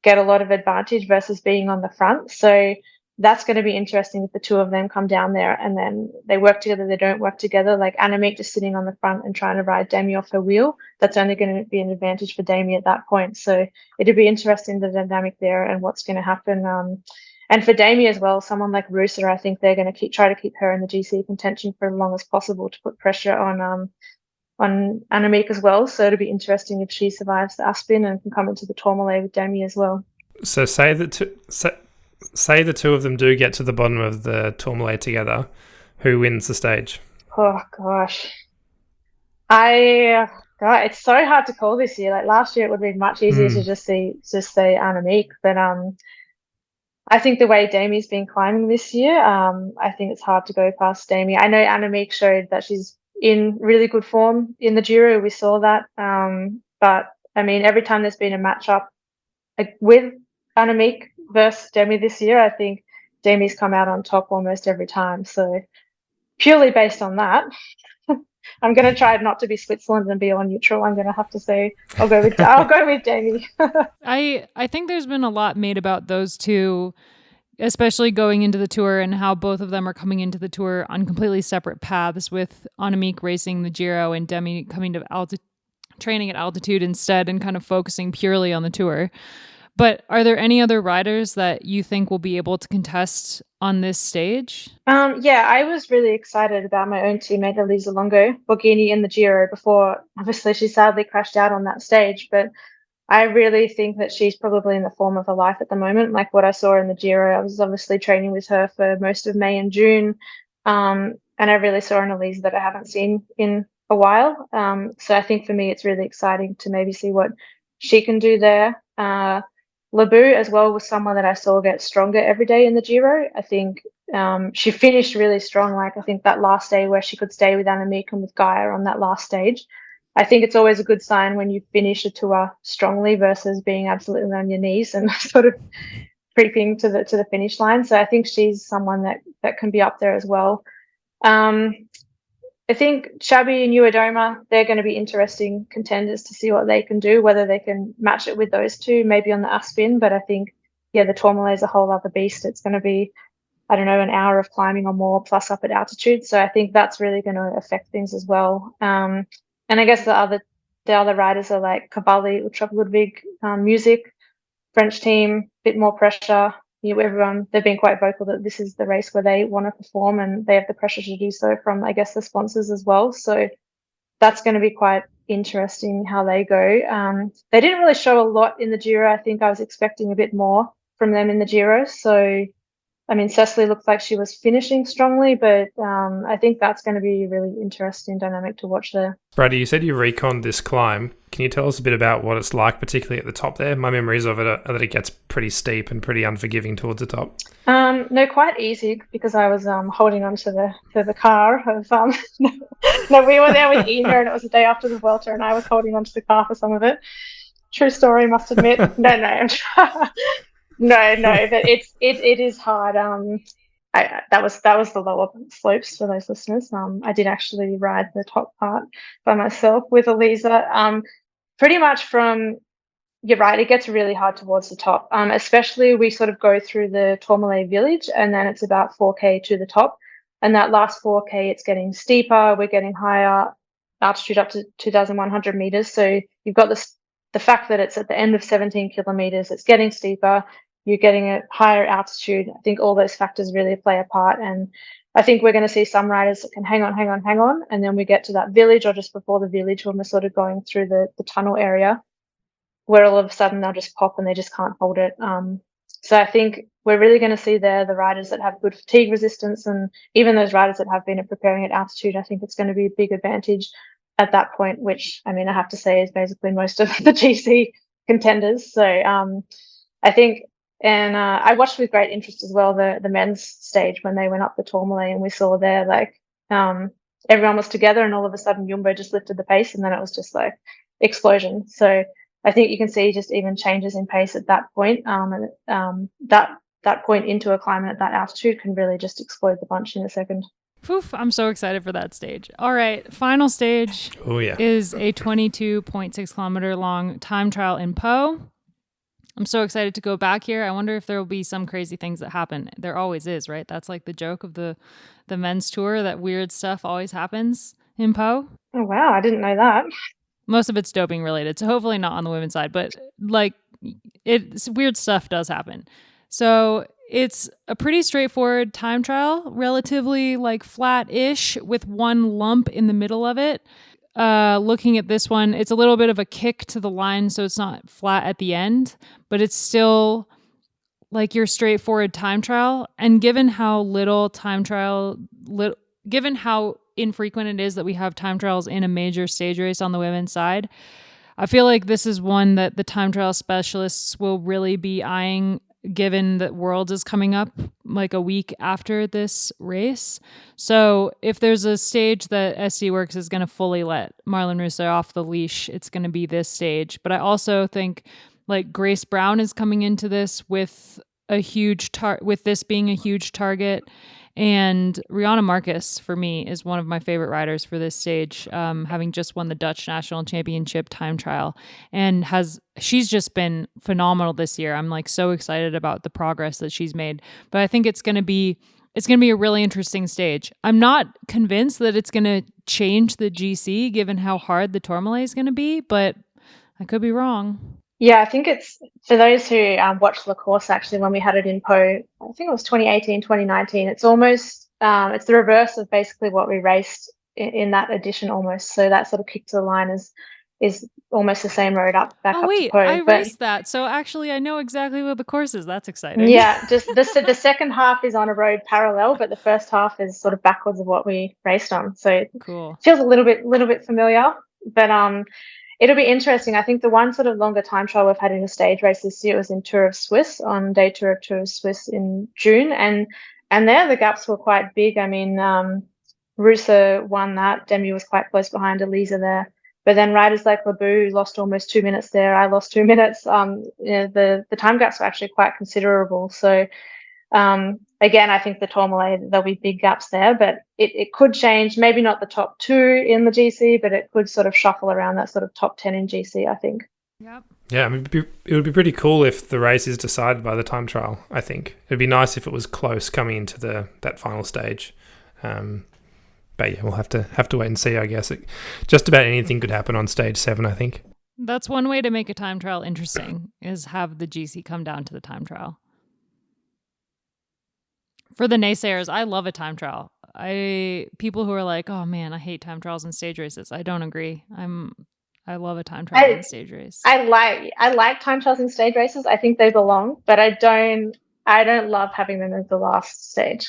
S3: get a lot of advantage versus being on the front. So that's going to be interesting if the two of them come down there and then they work together, they don't work together. Like Annemiek just sitting on the front and trying to ride Demi off her wheel, that's only going to be an advantage for Demi at that point. So it'll be interesting, the dynamic there and what's going to happen. And for Demi as well, someone like Rusa, I think they're going to try to keep her in the GC contention for as long as possible to put pressure on Annemiek as well. So it'll be interesting if she survives the Aspen and can come into the Tourmalet with Demi as well.
S2: So say the two of them do get to the bottom of the Tourmalet together, who wins the stage?
S3: Oh gosh, it's so hard to call this year. Like last year, it would be much easier to just say Annemiek, but I think the way Dami's been climbing this year, I think it's hard to go past Dami. I know Annemiek showed that she's in really good form in the Giro. We saw that, but I mean, every time there's been a matchup with Annemiek versus Demi this year, I think Demi's come out on top almost every time. So purely based on that, I'm going to try not to be Switzerland and be all neutral. I'm going to have to say I'll go with Demi.
S1: I think there's been a lot made about those two, especially going into the Tour, and how both of them are coming into the Tour on completely separate paths, with Annemiek racing the Giro and Demi coming to training at altitude instead and kind of focusing purely on the Tour. But are there any other riders that you think will be able to contest on this stage?
S3: Yeah, I was really excited about my own teammate Elisa Longo Borghini in the Giro before. Obviously, she sadly crashed out on that stage, but I really think that she's probably in the form of her life at the moment. Like what I saw in the Giro, I was obviously training with her for most of May and June, and I really saw an Elisa that I haven't seen in a while. So I think for me, it's really exciting to maybe see what she can do there. Lebu as well was someone that I saw get stronger every day in the Giro. I think she finished really strong. Like I think that last day where she could stay with Annemiek and with Gaia on that last stage. I think it's always a good sign when you finish a tour strongly versus being absolutely on your knees and sort of creeping to the finish line. So I think she's someone that can be up there as well. I think Shabby and Uedoma, they're going to be interesting contenders to see what they can do, whether they can match it with those two, maybe on the Aspen. But I think, yeah, the Tourmalet is a whole other beast. It's going to be, I don't know, an hour of climbing or more plus up at altitude. So I think that's really going to affect things as well. And I guess the other riders are like Cavalli, Ultra Ludwig, Music, French team, bit more pressure. Everyone, they've been quite vocal that this is the race where they want to perform and they have the pressure to do so from, I guess, the sponsors as well. So that's going to be quite interesting how they go. They didn't really show a lot in the Giro. I think I was expecting a bit more from them in the Giro. So, I mean, Cecily looked like she was finishing strongly, but I think that's going to be a really interesting dynamic to watch there.
S2: Brady, you said you reconned this climb. Can you tell us a bit about what it's like, particularly at the top there? My memories of it are that it gets pretty steep and pretty unforgiving towards the top.
S3: No, quite easy because I was holding on to the car. No, we were there with Ina and it was the day after the Vuelta and I was holding on to the car for some of it. True story, must admit. No. No, but it is hard. That was the lower slopes for those listeners. I did actually ride the top part by myself with Elisa. Pretty much you're right, it gets really hard towards the top. Especially we sort of go through the Tourmalet village and then it's about 4K to the top. And that last 4K, it's getting steeper. We're getting higher altitude up to 2,100 meters. So you've got this the fact that it's at the end of 17 kilometers, it's getting steeper, you're getting a higher altitude. I think all those factors really play a part. And I think we're going to see some riders that can hang on. And then we get to that village or just before the village when we're sort of going through the tunnel area where all of a sudden they'll just pop and they just can't hold it. So I think we're really going to see there the riders that have good fatigue resistance, and even those riders that have been preparing at altitude. I think it's going to be a big advantage at that point, which I mean, I have to say is basically most of the GC contenders. So I think, and I watched with great interest as well the men's stage when they went up the Tourmalet, and we saw there like everyone was together, and all of a sudden Jumbo just lifted the pace, and then it was just like explosion. So I think you can see just even changes in pace at that point, and that point into a climb at that altitude can really just explode the bunch in a second.
S1: Poof, I'm so excited for that stage. All right, final stage is a 22.6 kilometer long time trial in Po. I'm so excited to go back here. I wonder if there will be some crazy things that happen. There always is, right? That's like the joke of the men's tour, that weird stuff always happens in Po.
S3: Oh, wow. I didn't know that.
S1: Most of it's doping related, so hopefully not on the women's side, but like it's weird stuff does happen. So it's a pretty straightforward time trial, relatively like flat-ish with one lump in the middle of it. Looking at this one, it's a little bit of a kick to the line, so it's not flat at the end, but it's still like your straightforward time trial. And given how given how infrequent it is that we have time trials in a major stage race on the women's side, I feel like this is one that the time trial specialists will really be eyeing, given that Worlds is coming up like a week after this race. So if there's a stage that SD Works is going to fully let Marlon Russo off the leash, it's going to be this stage. But I also think like Grace Brown is coming into this with a huge with this being a huge target. And Rihanna Marcus, for me, is one of my favorite riders for this stage, having just won the Dutch National Championship time trial. And she's just been phenomenal this year. I'm like so excited about the progress that she's made. But I think it's going to be a really interesting stage. I'm not convinced that it's going to change the GC, given how hard the Tourmalet is going to be, but I could be wrong.
S3: Yeah, I think it's, for those who watched the course actually when we had it in Po, I think it was 2018, 2019, it's almost, it's the reverse of basically what we raced in that edition almost. So that sort of kick to the line is almost the same road back up to Po.
S1: I raced that. So actually I know exactly what the course is. That's exciting.
S3: Yeah, just the second half is on a road parallel, but the first half is sort of backwards of what we raced on. So
S1: cool.
S3: It feels a little bit familiar, but it'll be interesting. I think the one sort of longer time trial we've had in a stage race this year was in Tour of Suisse, on day tour of Tour of Suisse in June. And there the gaps were quite big. I mean, Russo won that. Demi was quite close behind Elisa there. But then riders like Lebu lost almost 2 minutes there. I lost 2 minutes. The time gaps were actually quite considerable. So again, I think the Tourmalet, there'll be big gaps there, but it could change. Maybe not the top 2 in the GC, but it could sort of shuffle around that sort of top 10 in GC, I think.
S1: Yep.
S2: Yeah, I mean, it would be pretty cool if the race is decided by the time trial, I think. It'd be nice if it was close coming into that final stage. But yeah, we'll have to wait and see, I guess. Just about anything could happen on stage 7, I think.
S1: That's one way to make a time trial interesting, is have the GC come down to the time trial. For the naysayers, I love a time trial. People who are like, oh man, I hate time trials and stage races. I don't agree. I love a time trial and stage race.
S3: I like time trials and stage races. I think they belong, but I don't love having them as the last stage.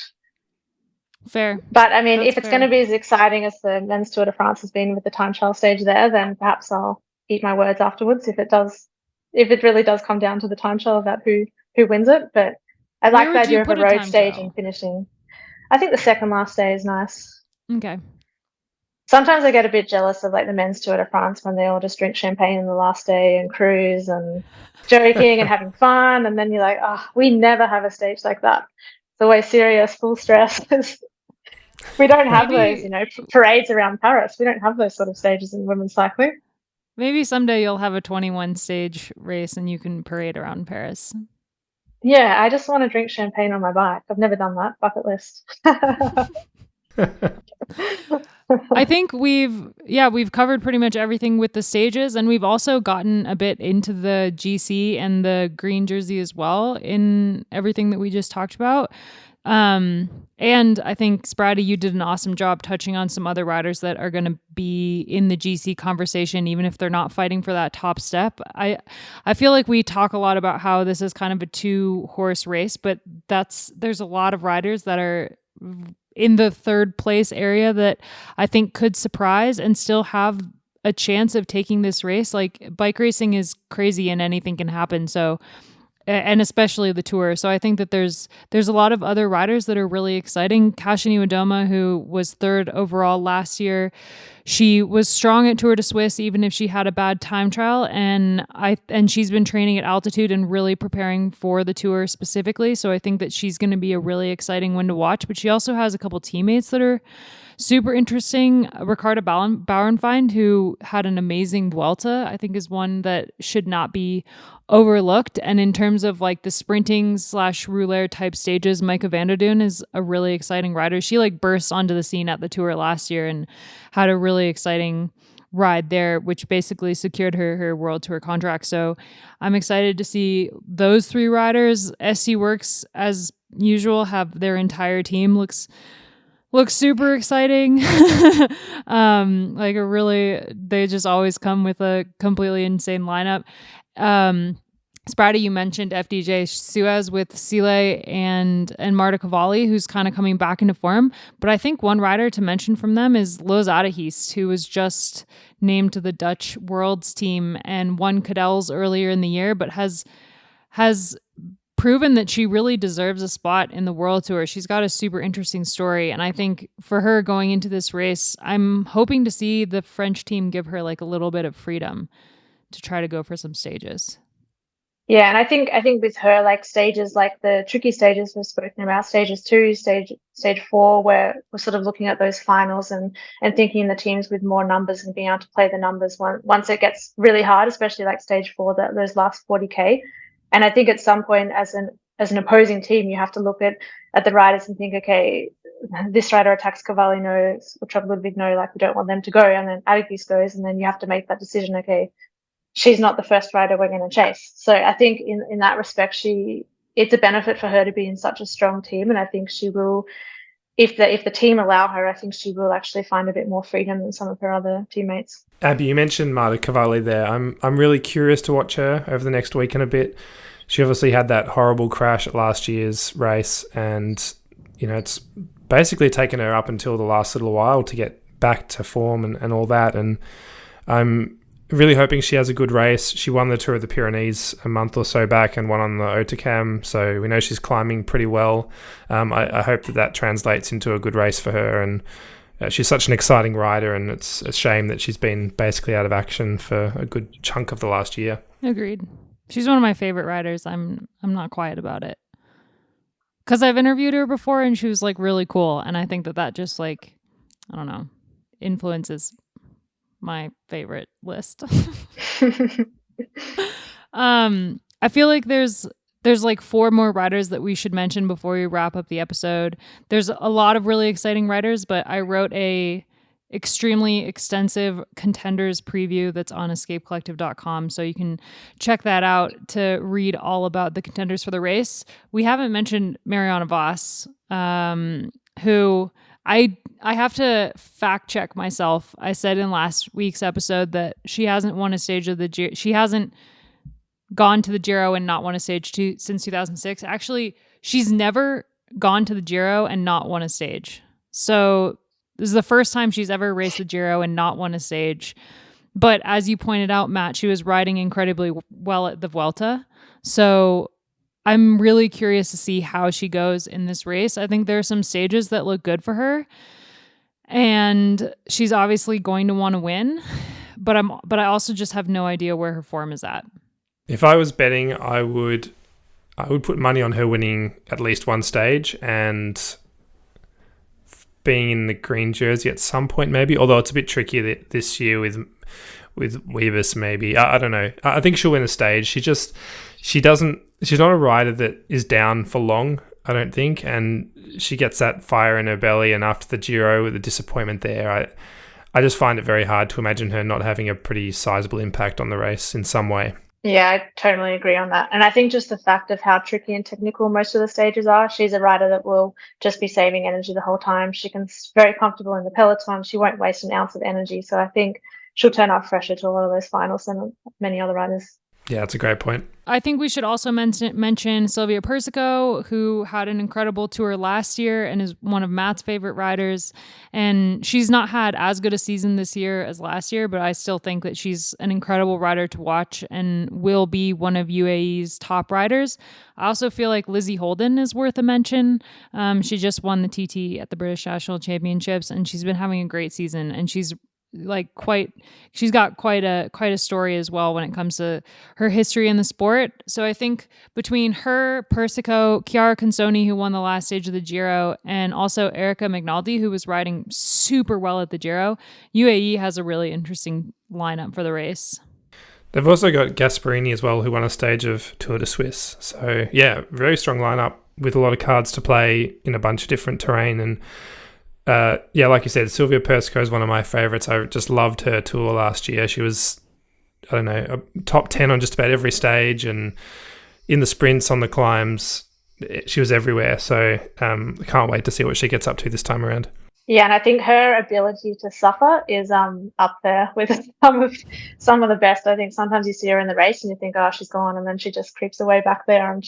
S1: Fair.
S3: But I mean, if it's going to be as exciting as the men's Tour de France has been with the time trial stage there, then perhaps I'll eat my words afterwards if it really does come down to the time trial about who wins it. But I like the idea of a road stage and finishing. I think the second last day is nice.
S1: Okay.
S3: Sometimes I get a bit jealous of like the men's Tour de France when they all just drink champagne on the last day and cruise and joking and having fun, and then you're like, oh, we never have a stage like that. It's always serious, full stress. We don't have those, parades around Paris. We don't have those sort of stages in women's cycling.
S1: Maybe someday you'll have a 21 stage race and you can parade around Paris.
S3: Yeah, I just want to drink champagne on my bike. I've never done that. Bucket list.
S1: I think we've covered pretty much everything with the stages, and we've also gotten a bit into the GC and the green jersey as well in everything that we just talked about. And I think, Spratty, you did an awesome job touching on some other riders that are going to be in the GC conversation, even if they're not fighting for that top step. I feel like we talk a lot about how this is kind of a 2-horse race, but there's a lot of riders that are in the third place area that I think could surprise and still have a chance of taking this race. Like, bike racing is crazy and anything can happen. So, and especially the Tour. So I think that there's a lot of other riders that are really exciting. Kashani Udoma, who was 3rd overall last year, she was strong at Tour de Suisse, even if she had a bad time trial. And she's been training at altitude and really preparing for the Tour specifically. So I think that she's going to be a really exciting one to watch. But she also has a couple teammates that are super interesting. Ricarda Bauernfeind, who had an amazing Vuelta, I think is one that should not be overlooked. And in terms of like the sprinting / rouleur type stages, Maika van der Duyn is a really exciting rider. She like burst onto the scene at the Tour last year and had a really exciting ride there, which basically secured her World Tour contract. So I'm excited to see those 3 riders. SC Works, as usual, have their entire team looks super exciting. They just always come with a completely insane lineup. Spratty, you mentioned FDJ Suez with Sile and Marta Cavalli, who's kind of coming back into form. But I think one rider to mention from them is Loes Adeheest, who was just named to the Dutch Worlds team and won Cadels earlier in the year, but has proven that she really deserves a spot in the World Tour. She's got a super interesting story. And I think for her going into this race, I'm hoping to see the French team give her like a little bit of freedom to try to go for some stages.
S3: Yeah, and I think with her, like stages, like the tricky stages we've spoken about, stages 2, stage 4, where we're sort of looking at those finals and thinking the teams with more numbers and being able to play the numbers once it gets really hard, especially like stage 4, those last 40K. And I think at some point as an opposing team, you have to look at the riders and think, okay, this rider attacks Cavalli, no, or Ludwig, no, like we don't want them to go. And then Adeheest goes, and then you have to make that decision, okay, she's not the first rider we're going to chase. So I think in that respect, it's a benefit for her to be in such a strong team. And I think she will, if the team allow her, I think she will actually find a bit more freedom than some of her other teammates.
S2: Abby, you mentioned Marta Cavalli there. I'm really curious to watch her over the next week and a bit. She obviously had that horrible crash at last year's race, and it's basically taken her up until the last little while to get back to form and all that. And I'm really hoping she has a good race. She won the Tour of the Pyrenees a month or so back and won on the Hautacam, so we know she's climbing pretty well. I hope that translates into a good race for her, and she's such an exciting rider, and it's a shame that she's been basically out of action for a good chunk of the last year.
S1: Agreed. She's one of my favorite riders. I'm not quiet about it, because I've interviewed her before and she was like really cool, and I think that just like, I don't know, influences my favorite list. I feel like there's like 4 more riders that we should mention before we wrap up the episode. There's a lot of really exciting riders, but I wrote a extremely extensive contenders preview that's on escapecollective.com, so you can check that out to read all about the contenders for the race. We haven't mentioned Marianne Vos, who I have to fact check myself. I said in last week's episode that she hasn't won a stage of the Giro. She hasn't gone to the Giro and not won a stage since 2006. Actually, she's never gone to the Giro and not won a stage. So this is the first time she's ever raced the Giro and not won a stage. But as you pointed out, Matt, she was riding incredibly well at the Vuelta. So I'm really curious to see how she goes in this race. I think there are some stages that look good for her, and she's obviously going to want to win, but I also just have no idea where her form is at.
S2: If I was betting, I would put money on her winning at least one stage and being in the green jersey at some point, maybe. Although it's a bit trickier this year with Wiebes, maybe. I don't know. I think she'll win a stage. She's not a rider that is down for long. I don't think, and she gets that fire in her belly. And after the Giro, with the disappointment there, I just find it very hard to imagine her not having a pretty sizable impact on the race in some way.
S3: Yeah, I totally agree on that. And I think just the fact of how tricky and technical most of the stages are, she's a rider that will just be saving energy the whole time. She can very comfortable in the peloton. She won't waste an ounce of energy. So I think she'll turn off fresher to a lot of those finals than many other riders.
S2: Yeah, that's a great point.
S1: I think we should also mention Sylvia Persico, who had an incredible tour last year and is one of Matt's favorite riders. And she's not had as good a season this year as last year, but I still think that she's an incredible rider to watch and will be one of UAE's top riders. I also feel like Lizzie Holden is worth a mention. She just won the TT at the British National Championships, and she's been having a great season. And she's got quite a story as well when it comes to her history in the sport. So I think between her, Persico, Chiara Consoni, who won the last stage of the Giro, and also Erica McNulty, who was riding super well at the Giro, UAE has a really interesting lineup for the race.
S2: They've also got Gasparini as well, who won a stage of Tour de Suisse. So yeah, very strong lineup with a lot of cards to play in a bunch of different terrain. And yeah, like you said, Sylvia Persico is one of my favourites. I just loved her tour last year. She was, I don't know, a top 10 on just about every stage, and in the sprints, on the climbs, she was everywhere. So I can't wait to see what she gets up to this time around.
S3: Yeah, and I think her ability to suffer is up there with some of the best. I think sometimes you see her in the race and you think, oh, she's gone, and then she just creeps away back there, and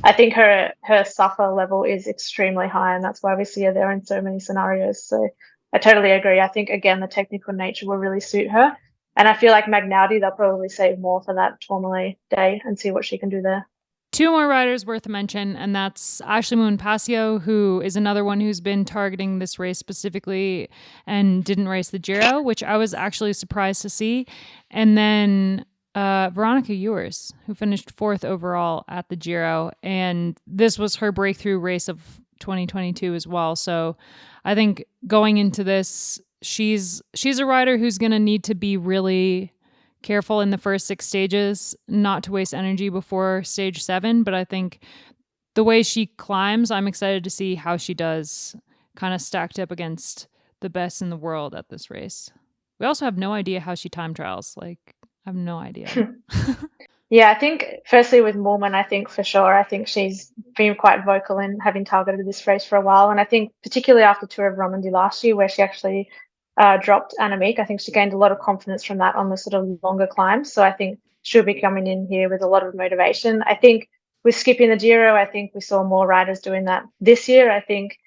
S3: I think her suffer level is extremely high, and that's why we see her there in so many scenarios. So I totally agree. I think again the technical nature will really suit her, and I feel like McNulty, they'll probably save more for that Tourmalet day and see what she can do there.
S1: Two more riders worth a mention, and that's Ashley Moon Passio, who is another one who's been targeting this race specifically and didn't race the Giro, which I was actually surprised to see. And then Veronica Ewers, who finished 4th overall at the Giro, and this was her breakthrough race of 2022 as well. So I think going into this, she's a rider who's going to need to be really careful in the first 6 stages, not to waste energy before stage 7. But I think the way she climbs, I'm excited to see how she does, kind of stacked up against the best in the world at this race. We also have no idea how she time trials. Like, I have no idea.
S3: Yeah, I think firstly with Moorman, I think for sure, I think she's been quite vocal in having targeted this race for a while. And I think particularly after Tour of Romandy last year, where she actually dropped Annemiek, I think she gained a lot of confidence from that on the sort of longer climbs. So I think she'll be coming in here with a lot of motivation. I think with skipping the Giro, I think we saw more riders doing that this year. I think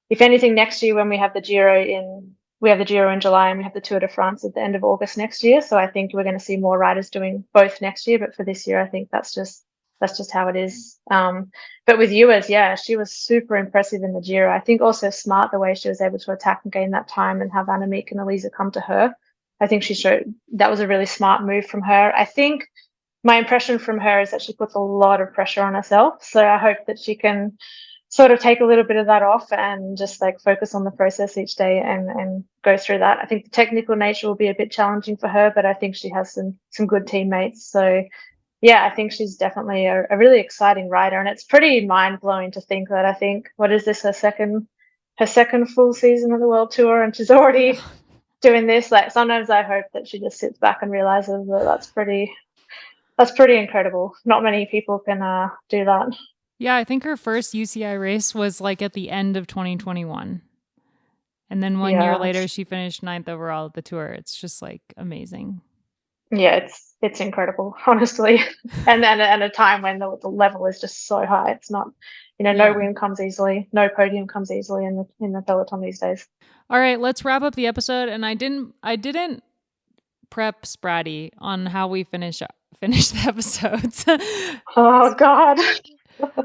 S3: if anything, next year when we have the Giro in July and we have the Tour de France at the end of August next year. So I think we're going to see more riders doing both next year. But for this year, I think that's just how it is. But with Ewers, yeah, she was super impressive in the Giro. I think also smart the way she was able to attack and gain that time and have Annemiek and Elisa come to her. I think she showed that was a really smart move from her. I think my impression from her is that she puts a lot of pressure on herself. So I hope that she can sort of take a little bit of that off and just like focus on the process each day and go through that. I think the technical nature will be a bit challenging for her, but I think she has some good teammates. So yeah, I think she's definitely a really exciting rider, and it's pretty mind-blowing to think that I think, what is this, her second full season of the World Tour, and she's already doing this. Like, sometimes I hope that she just sits back and realizes that that's pretty incredible. Not many people can do that.
S1: Yeah, I think her first UCI race was like at the end of 2021. And then one year later, she finished 9th overall at the Tour. It's just like amazing.
S3: Yeah, it's incredible, honestly. And then at a time when the level is just so high, it's not, no win comes easily, no podium comes easily in the peloton these days.
S1: All right, let's wrap up the episode. And I didn't prep Spratty on how we finish the episodes.
S3: Oh God.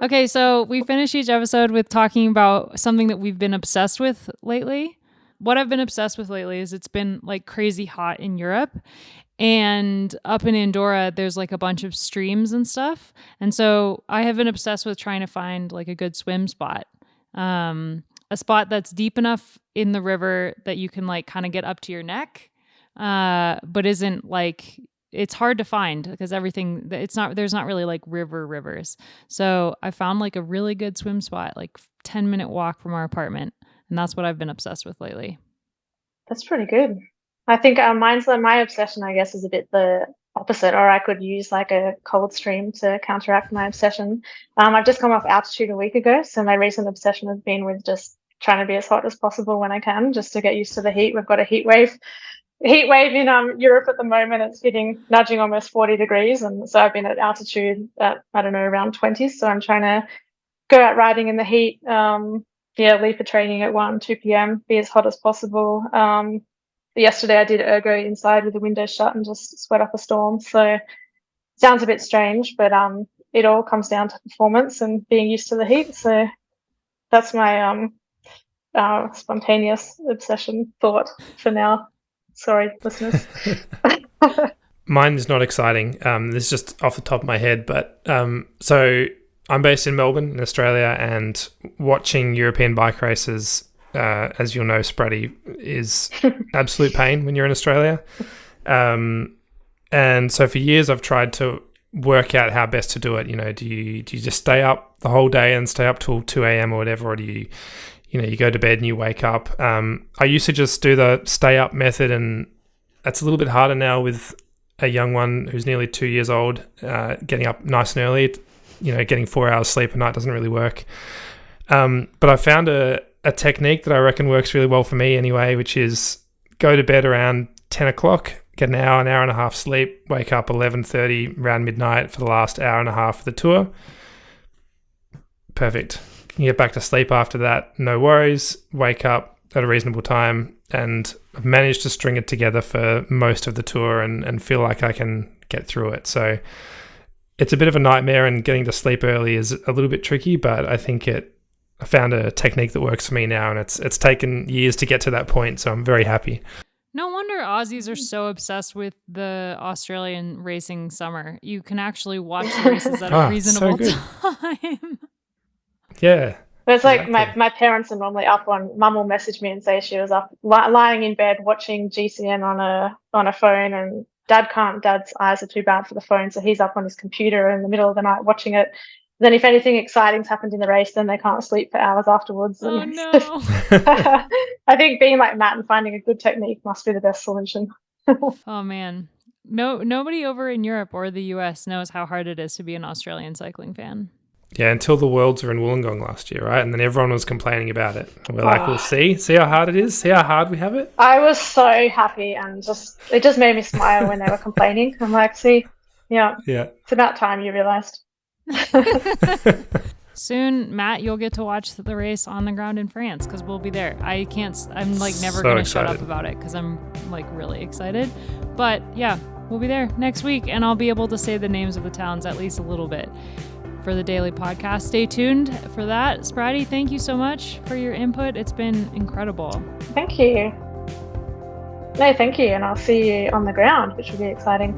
S1: Okay, so we finish each episode with talking about something that we've been obsessed with lately. What I've been obsessed with lately is it's been like crazy hot in Europe. And up in Andorra, there's like a bunch of streams and stuff. And so I have been obsessed with trying to find like a good swim spot. A spot that's deep enough in the river that you can like kind of get up to your neck, but isn't like it's hard to find because there's not really like rivers. So I found like a really good swim spot, like 10-minute walk from our apartment. And that's what I've been obsessed with lately.
S3: That's pretty good. I think my obsession, I guess, is a bit the opposite, or I could use like a cold stream to counteract my obsession. I've just come off altitude a week ago, so my recent obsession has been with just trying to be as hot as possible when I can, just to get used to the heat. We've got a heat wave in Europe at the moment. It's nudging almost 40 degrees, and so I've been at altitude at, I don't know, around 20. So I'm trying to go out riding in the heat. Leave for training at 2 p.m. Be as hot as possible. Yesterday I did ergo inside with the window shut and just sweat up a storm. So sounds a bit strange, but it all comes down to performance and being used to the heat. So that's my spontaneous obsession thought for now. Sorry, listeners.
S2: Mine is not exciting. This is just off the top of my head, but so I'm based in Melbourne in Australia, and watching European bike races, as you'll know, Spratty, is absolute pain when you're in Australia. And so for years I've tried to work out how best to do it. Do you just stay up the whole day and stay up till 2 a.m. or whatever, or do you go to bed and you wake up? I used to just do the stay up method, and that's a little bit harder now with a young one who's nearly 2 years old, getting up nice and early. Getting 4 hours sleep a night doesn't really work. But I found a technique that I reckon works really well for me anyway, which is go to bed around 10 o'clock, get an hour and a half sleep, wake up 11:30 around midnight for the last hour and a half of the tour. Perfect. You get back to sleep after that, no worries, wake up at a reasonable time, and I've managed to string it together for most of the tour and feel like I can get through it. So it's a bit of a nightmare, and getting to sleep early is a little bit tricky, but I think I found a technique that works for me now, and it's taken years to get to that point, so I'm very happy.
S1: No wonder Aussies are so obsessed with the Australian racing summer. You can actually watch the races at a reasonable time.
S2: Yeah.
S3: But it's like my parents are normally up on. Mum will message me and say she was up lying in bed watching GCN on a phone, and Dad can't. Dad's eyes are too bad for the phone, so he's up on his computer in the middle of the night watching it. Then if anything exciting's happened in the race, then they can't sleep for hours afterwards.
S1: Oh no.
S3: I think being like Matt and finding a good technique must be the best solution.
S1: Oh man. Nobody over in Europe or the US knows how hard it is to be an Australian cycling fan.
S2: Yeah, until the Worlds were in Wollongong last year, right? And then everyone was complaining about it. And we're like, we'll see how hard it is, see how hard we have it.
S3: I was so happy, and it just made me smile when they were complaining. I'm like, see, yeah, it's about time you realised.
S1: Soon, Matt, you'll get to watch the race on the ground in France because we'll be there. I'm like never going to shut up about it because I'm like really excited. But yeah, we'll be there next week, and I'll be able to say the names of the towns at least a little bit for the daily podcast. Stay tuned for that. Spratty, thank you so much for your input. It's been incredible.
S3: Thank you. No, thank you. And I'll see you on the ground, which will be exciting.